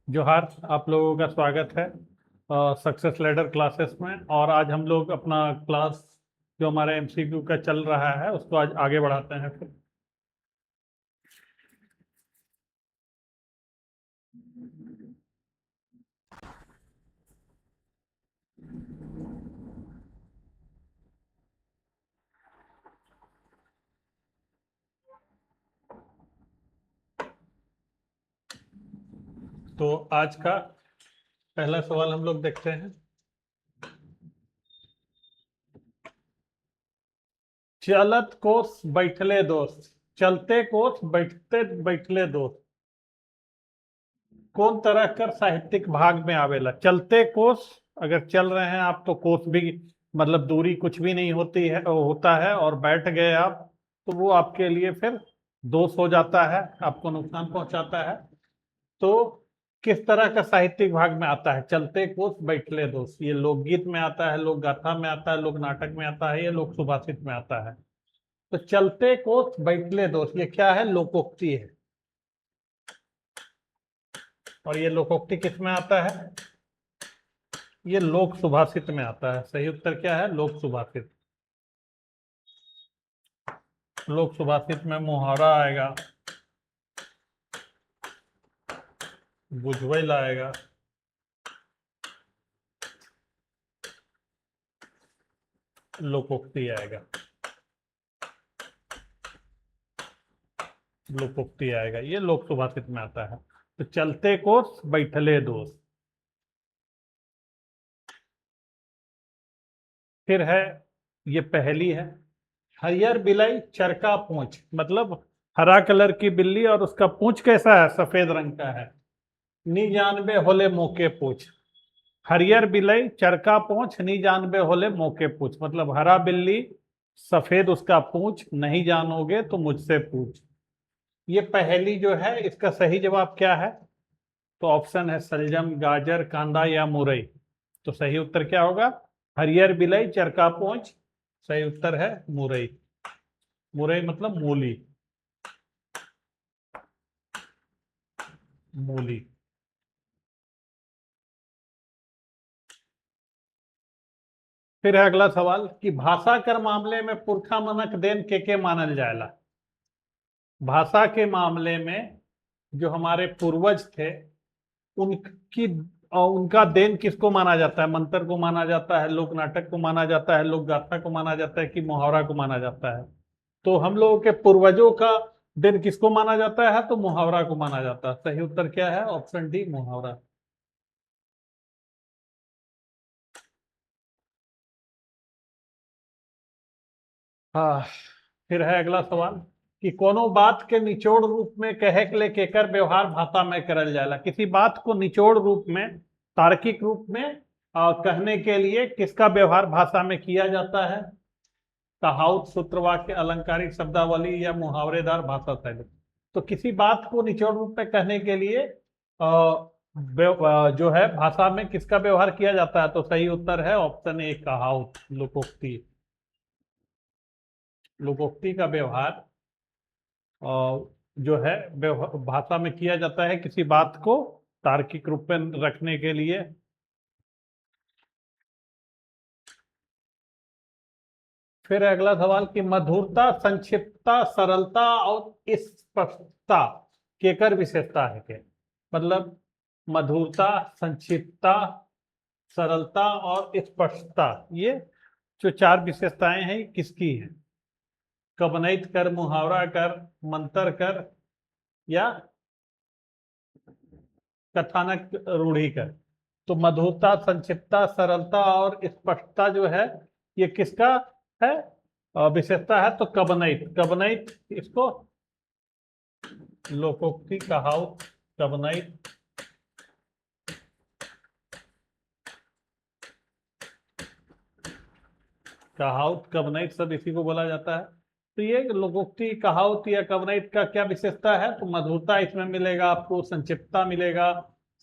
जोहार। आप लोगों का स्वागत है सक्सेस लैडर क्लासेस में। और आज हम लोग अपना क्लास जो हमारा एमसीक्यू का चल रहा है उसको आज आगे बढ़ाते हैं फिर। तो आज का पहला सवाल हम लोग देखते हैं। चलत कोस बैठले दोस्त, चलते कोस बैठते बैठले दोस्त, कौन तरह कर साहित्यिक भाग में आवेला? चलते कोस, अगर चल रहे हैं आप तो कोस भी मतलब दूरी कुछ भी नहीं होती है होता है, और बैठ गए आप तो वो आपके लिए फिर दोष हो जाता है, आपको नुकसान पहुंचाता है। तो किस तरह का साहित्यिक भाग में आता है चलते कोस बैठले दोष? ये लोकगीत में आता है, लोक गाथा में आता है, लोक नाटक में आता है, या लोक सुभाषित में आता है? तो चलते कोस बैठले दोष ये क्या है? लोकोक्ति है। और ये लोकोक्ति किस में आता है? ये लोक सुभाषित में आता है। सही उत्तर क्या है? लोक सुभाषित। लोक सुभाषित में मुहावरा आएगा, बुझवैल आएगा, लोकोक्ति आएगा। लोकोक्ति आएगा, ये लोक सुभाषित में आता है। तो चलते कोस बैठले दोष। फिर है, ये पहली है, हरियर बिलाई चरका पूंछ, मतलब हरा कलर की बिल्ली और उसका पूंछ कैसा है? सफेद रंग का है। नी जानबे होले मोके पूछ। हरियर बिलाई चरका पूंछ, नी जानबे होले मोके पूछ, मतलब हरा बिल्ली सफेद उसका पूंछ, नहीं जानोगे तो मुझसे पूछ। ये पहली जो है, इसका सही जवाब क्या है? तो ऑप्शन है सलजम, गाजर, कांदा या मुरई। तो सही उत्तर क्या होगा? हरियर बिलाई चरका पूंछ। सही उत्तर है मुरई। मुरई मतलब मूली। मूली। फिर है अगला सवाल कि भाषा कर मामले में पुरखा मनक देन के मानल जाएला? भाषा के मामले में जो हमारे पूर्वज थे उनकी उनका देन किसको माना जाता है? मंत्र को माना जाता है, लोक नाटक को माना जाता है, लोक गाथा को माना जाता है, कि मुहावरा को माना जाता है? तो हम लोगों के पूर्वजों का देन किसको माना जाता है? तो मुहावरा को माना जाता है। सही उत्तर क्या है? ऑप्शन डी, मुहावरा। हाँ। फिर है अगला सवाल कि कोनो बात के निचोड़ रूप में कहे के ले केकर व्यवहार भाषा में करल जाला? किसी बात को निचोड़ रूप में, तार्किक रूप में कहने के लिए किसका व्यवहार भाषा में किया जाता है? कहावत, सूत्रवाक्य, अलंकारिक शब्दावली या मुहावरेदार भाषा शैली? तो किसी बात को निचोड़ रूप में कहने के लिए जो है भाषा में किसका व्यवहार किया जाता है? तो सही उत्तर है ऑप्शन ए, कहावत, लोकोक्ति। लोकोक्ति का व्यवहार जो है भाषा में किया जाता है किसी बात को तार्किक रूप में रखने के लिए। फिर अगला सवाल कि मधुरता, संक्षिप्तता, सरलता और स्पष्टता केकर विशेषता है के? मतलब मधुरता, संक्षिप्तता, सरलता और स्पष्टता, ये जो चार विशेषताएं हैं ये किसकी है? कवनैत कर, मुहावरा कर, मंतर कर, या कथानक रूढ़ी कर? तो मधुरता, संक्षिप्तता, सरलता और स्पष्टता जो है ये किसका है? विशेषता है। तो कवनैत, कवनैत इसको लोकोक्ति, कहावत, कवनैत, कहावत, कवनैत सब इसी को बोला जाता है। तो ये लोकोक्ति, कहावत या कवनैत का क्या विशेषता है? तो मधुरता इसमें मिलेगा आपको, संक्षिप्तता मिलेगा,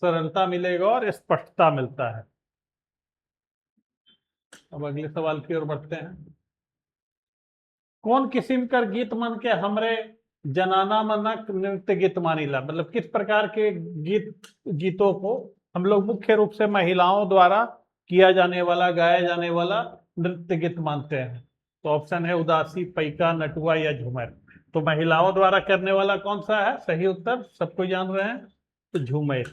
सरलता मिलेगा और स्पष्टता मिलता है। अब अगले सवाल की ओर बढ़ते हैं। कौन किस्म कर गीत मन के हमरे जनाना मनक नृत्य गीत मानीला, मतलब किस प्रकार के गीतों को हम लोग मुख्य रूप से महिलाओं द्वारा किया जाने वाला, गाया जाने वाला नृत्य गीत मानते हैं। तो ऑप्शन है उदासी, पैका, नटुआ या झूमर। तो महिलाओं द्वारा करने वाला कौन सा है सही उत्तर, सबको जान रहे हैं, तो झूमर,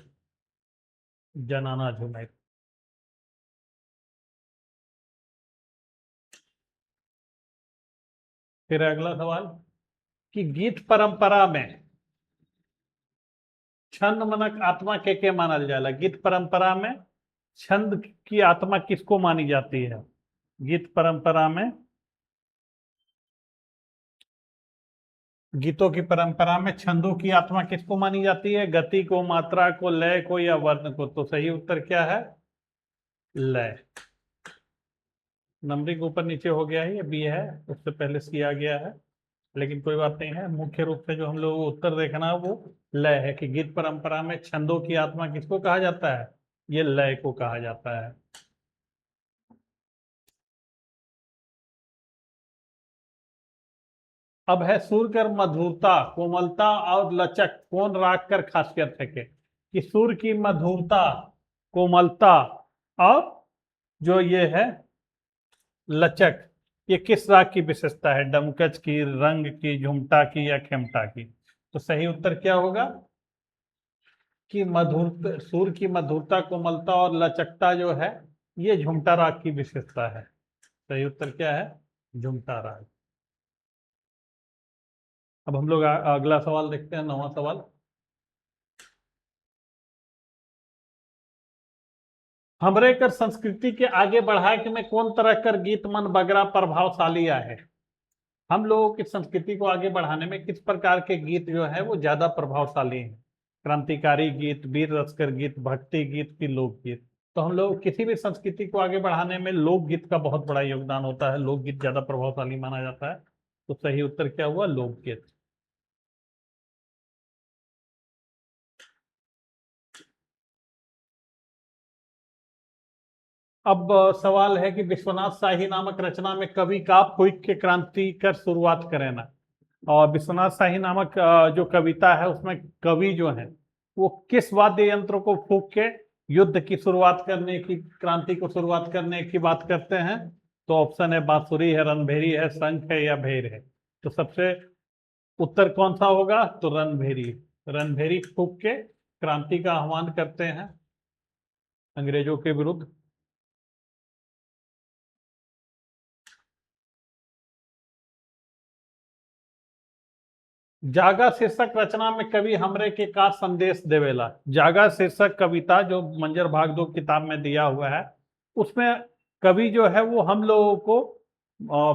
जनाना झूमर। फिर अगला सवाल कि गीत परंपरा में छंद मनक आत्मा के मानल जाला। गीत परंपरा में छंद की आत्मा किसको मानी जाती है? गीत परंपरा में, गीतों की परंपरा में छंदों की आत्मा किसको मानी जाती है? गति को, मात्रा को, लय को या वर्ण को? तो सही उत्तर क्या है? लय। नंबरिंग ऊपर नीचे हो गया है, ये बी है, उससे पहले सी आ गया है, लेकिन कोई बात नहीं है। मुख्य रूप से जो हम लोग को उत्तर देखना है वो लय है, कि गीत परंपरा में छंदों की आत्मा किसको कहा जाता है? ये लय को कहा जाता है। अब है सुर कर मधुरता, कोमलता और लचक कौन राग कर खासियत है के? कि सुर की मधुरता, कोमलता और जो ये है लचक, ये किस राग की विशेषता है? डमकच की, रंग की, झुमटा की या खेमटा की? तो सही उत्तर क्या होगा कि मधुर, सुर की मधुरता, कोमलता और लचकता जो है ये झुमटा राग की विशेषता है। सही उत्तर क्या है? झुमटा राग। अब हम लोग अगला सवाल देखते हैं, 9वां सवाल। हमरे कर संस्कृति के आगे बढ़ाए के में कौन तरह कर गीत मन बगरा प्रभावशाली है? हम लोगों की संस्कृति को आगे बढ़ाने में किस प्रकार के गीत जो है वो ज्यादा प्रभावशाली हैं? क्रांतिकारी गीत, वीर रसकर गीत, भक्ति गीत की लोकगीत? तो हम लोग किसी भी संस्कृति को आगे बढ़ाने में लोकगीत का बहुत बड़ा योगदान होता है, लोकगीत ज्यादा प्रभावशाली माना जाता है। तो सही उत्तर क्या हुआ? लोकगीत। अब सवाल है कि विश्वनाथ शाही नामक रचना में कवि का फूक के क्रांति कर शुरुआत करें ना। और विश्वनाथ शाही नामक जो कविता है उसमें कवि जो है वो किस वाद्य यंत्र को फूक के युद्ध की शुरुआत करने की, क्रांति को शुरुआत करने की बात करते हैं? तो ऑप्शन है बांसुरी है, रणभेरी है, शंख है या भेर है? तो सबसे उत्तर कौन सा होगा? तो रणभेरी। रणभेरी फूक के क्रांति का आह्वान करते हैं अंग्रेजों के विरुद्ध। जागा शीर्षक रचना में कवि हमरे के का संदेश देवेला। जागा शीर्षक कविता जो मंजर भाग 2 किताब में दिया हुआ है, उसमें कवि जो है वो हम लोगों को,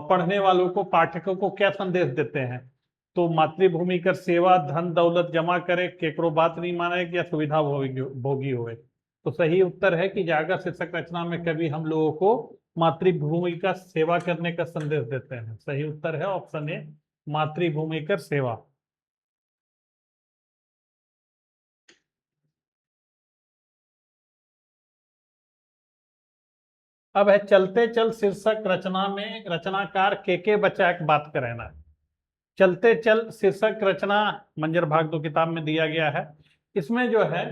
पढ़ने वालों को, पाठकों को क्या संदेश देते हैं? तो मातृभूमि कर सेवा, धन दौलत जमा करे, केकरो बात नहीं माने या सुविधा भोगी भोगी होए? तो सही उत्तर है कि जागा शीर्षक रचना में कवि हम लोगों को मातृभूमि का सेवा करने का संदेश देते हैं। सही उत्तर है ऑप्शन ए, मातृभूमि कर सेवा। अब है चलते चल शीर्षक रचना में रचनाकार के बचाक बात करें ना। चलते चल शीर्षक रचना मंजर भाग 2 किताब में दिया गया है। इसमें जो है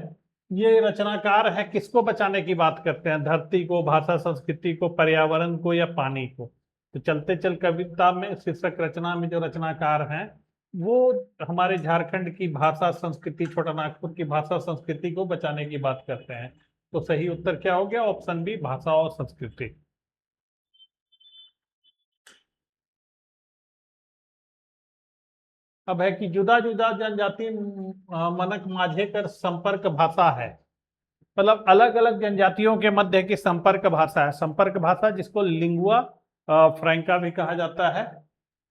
ये रचनाकार है किसको बचाने की बात करते हैं? धरती को, भाषा संस्कृति को, पर्यावरण को या पानी को? तो चलते चल कविता में शीर्षक रचना में जो रचनाकार हैं वो हमारे झारखंड की भाषा संस्कृति, छोटा नागपुर की भाषा संस्कृति को बचाने की बात करते हैं। तो सही उत्तर क्या हो गया? ऑप्शन बी, भाषा और संस्कृति। अब है कि जुदा जुदा जनजाति मनक माझे कर संपर्क भाषा है। मतलब अलग अलग जनजातियों के मध्य की संपर्क भाषा है। संपर्क भाषा जिसको लिंगुआ फ्रैंका भी कहा जाता है।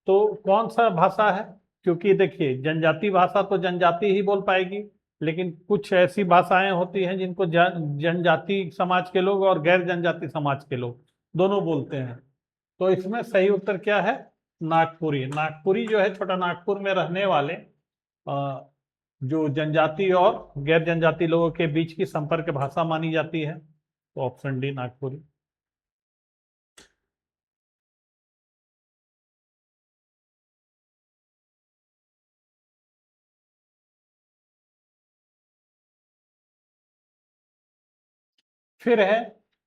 तो कौन सा भाषा है? क्योंकि देखिए जनजाति भाषा तो जनजाति ही बोल पाएगी, लेकिन कुछ ऐसी भाषाएं होती हैं जिनको जनजाति समाज के लोग और गैर जनजाति समाज के लोग दोनों बोलते हैं। तो इसमें सही उत्तर क्या है? नागपुरी। नागपुरी जो है छोटा नागपुर में रहने वाले जो जनजाति और गैर जनजाति लोगों के बीच की संपर्क भाषा मानी जाती है। तो ऑप्शन डी, नागपुरी। फिर है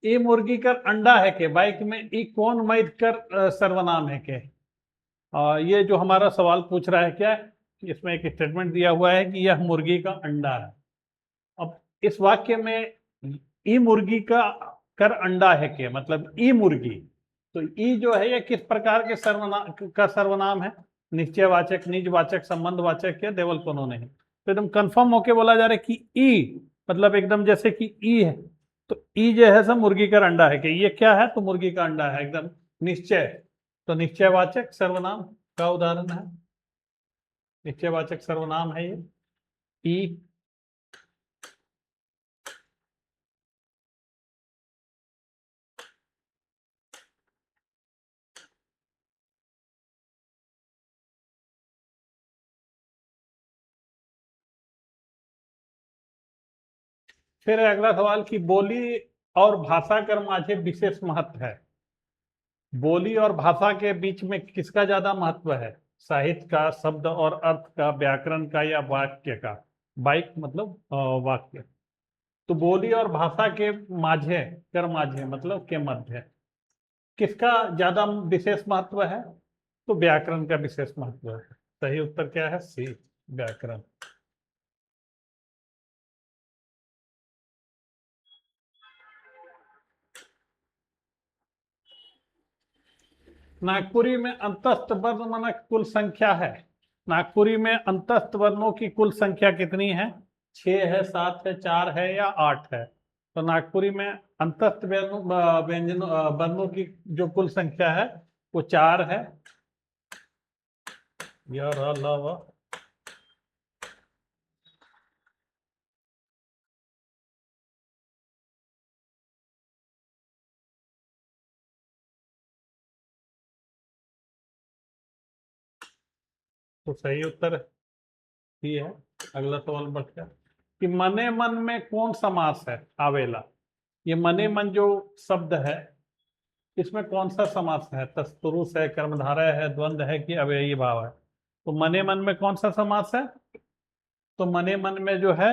ई मुर्गी कर अंडा है के, बाइक में ई कौन मैद कर सर्वनाम है के। ये जो हमारा सवाल पूछ रहा है क्या है, इसमें एक स्टेटमेंट दिया हुआ है कि यह मुर्गी का अंडा है। अब इस वाक्य में ई मुर्गी का कर अंडा है के मतलब ई मुर्गी, तो ई जो है ये किस प्रकार के सर्वनाम है, निश्चयवाचक, निजवाचक, संबंधवाचक या देवल कोनो नहीं। तो एकदम कंफर्म होके बोला जा रहा है कि ई मतलब एकदम जैसे कि ई है, तो ई जो है सब मुर्गी का अंडा है कि ये क्या है, तो मुर्गी का अंडा है एकदम निश्चय। तो निश्चयवाचक सर्वनाम का उदाहरण है, निश्चयवाचक सर्वनाम है ये ई। फिर अगला सवाल कि बोली और भाषा कर माझे विशेष महत्व है। बोली और भाषा के बीच में किसका ज्यादा महत्व है, साहित्य का, शब्द और अर्थ का, व्याकरण का या वाक्य का। बाइक मतलब वाक्य। तो बोली और भाषा के माझे कर माझे मतलब के मध्य किसका ज्यादा विशेष महत्व है, तो व्याकरण का विशेष महत्व है। सही उत्तर क्या है, सी, व्याकरण। नागपुरी में अंतस्थ वर्ण मानक कुल संख्या है। नागपुरी में अंतस्थ वर्णों की कुल संख्या कितनी है, 6 है, 7 है, 4 है या 8 है। तो नागपुरी में अंतस्थ व्यंजन वर्णों की जो कुल संख्या है वो 4 है। यार अलावा तो सही उत्तर ही है। अगला सवाल बढ़ गया कि मने मन में कौन समास है आवेला। ये मने मन जो शब्द है इसमें कौन सा समास है, तत्पुरुष है, कर्मधारय है, द्वंद्व है कि अव्ययी भाव है। तो मने मन में कौन सा समास है, तो मने मन में जो है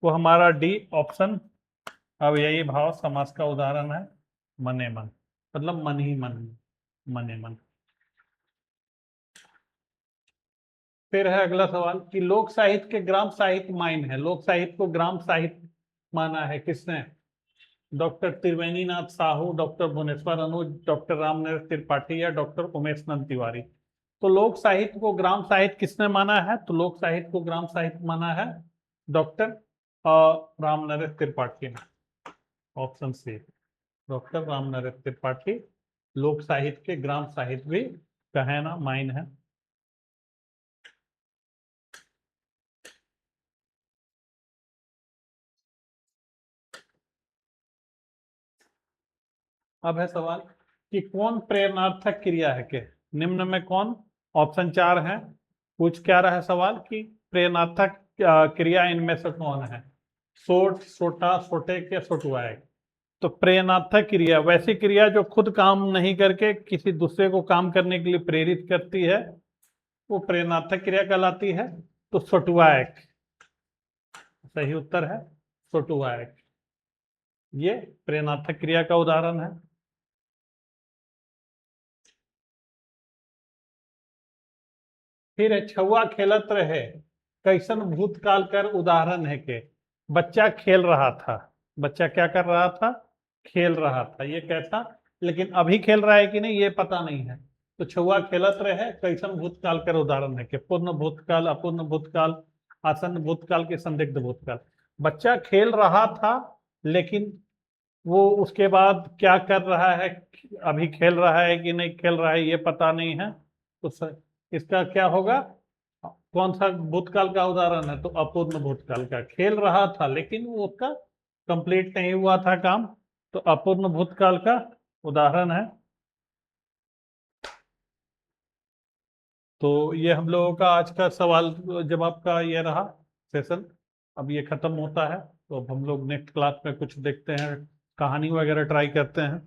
वो हमारा डी ऑप्शन अव्ययी भाव समास का उदाहरण है। मने मन मतलब मन ही मन, मने मन। फिर है अगला सवाल कि लोक साहित्य के ग्राम साहित्य माइन है। लोक साहित्य को ग्राम साहित्य माना है किसने, डॉक्टर त्रिवेणीनाथ साहू, डॉक्टर भुवनेश्वर अनुज, डॉक्टर रामनरेश त्रिपाठी या डॉक्टर उमेश नंद तिवारी। तो लोक साहित्य को ग्राम साहित्य किसने माना है, तो लोक साहित्य को ग्राम साहित्य माना है डॉक्टर रामनरेश त्रिपाठी ने। Option C, doctor Ramnaresh Tripathi लोक साहित्य के ग्राम साहित्य भी कहे ना माइन है। अब है सवाल कि कौन प्रेरणार्थक क्रिया है के, निम्न में कौन, ऑप्शन 4 है। पूछ क्या रहा है सवाल कि प्रेरणार्थक क्रिया इनमें से कौन है, सोट, सोटा, सोटेक या सोटवाएक। तो प्रेरणार्थक क्रिया वैसी क्रिया जो खुद काम नहीं करके किसी दूसरे को काम करने के लिए प्रेरित करती है, वो प्रेरणार्थक क्रिया कहलाती है। तो सोटवाएक सही उत्तर है, सोटवाएक ये प्रेरणार्थक क्रिया का उदाहरण है। फिर है छुआ खेलत रहे कैसन भूतकाल कर उदाहरण है के। बच्चा खेल रहा था, बच्चा क्या कर रहा था, खेल रहा था, ये कैसा, लेकिन अभी खेल रहा है कि नहीं ये पता नहीं है। तो छुआ खेलत रहे कैसन भूतकाल कर उदाहरण है कि पूर्ण भूतकाल, अपूर्ण भूतकाल, आसन्न भूतकाल के संदिग्ध भूतकाल। बच्चा खेल रहा था लेकिन वो उसके बाद क्या कर रहा है, अभी खेल रहा है कि नहीं खेल रहा है ये पता नहीं है। तो इसका क्या होगा, कौन सा भूतकाल का उदाहरण है, तो अपूर्ण भूतकाल का। खेल रहा था लेकिन वो उसका कंप्लीट नहीं हुआ था काम, तो अपूर्ण भूतकाल का उदाहरण है। तो ये हम लोगों का आज का सवाल जवाब का ये रहा सेशन। अब ये खत्म होता है तो अब हम लोग नेक्स्ट क्लास में कुछ देखते हैं, कहानी वगैरह ट्राई करते हैं।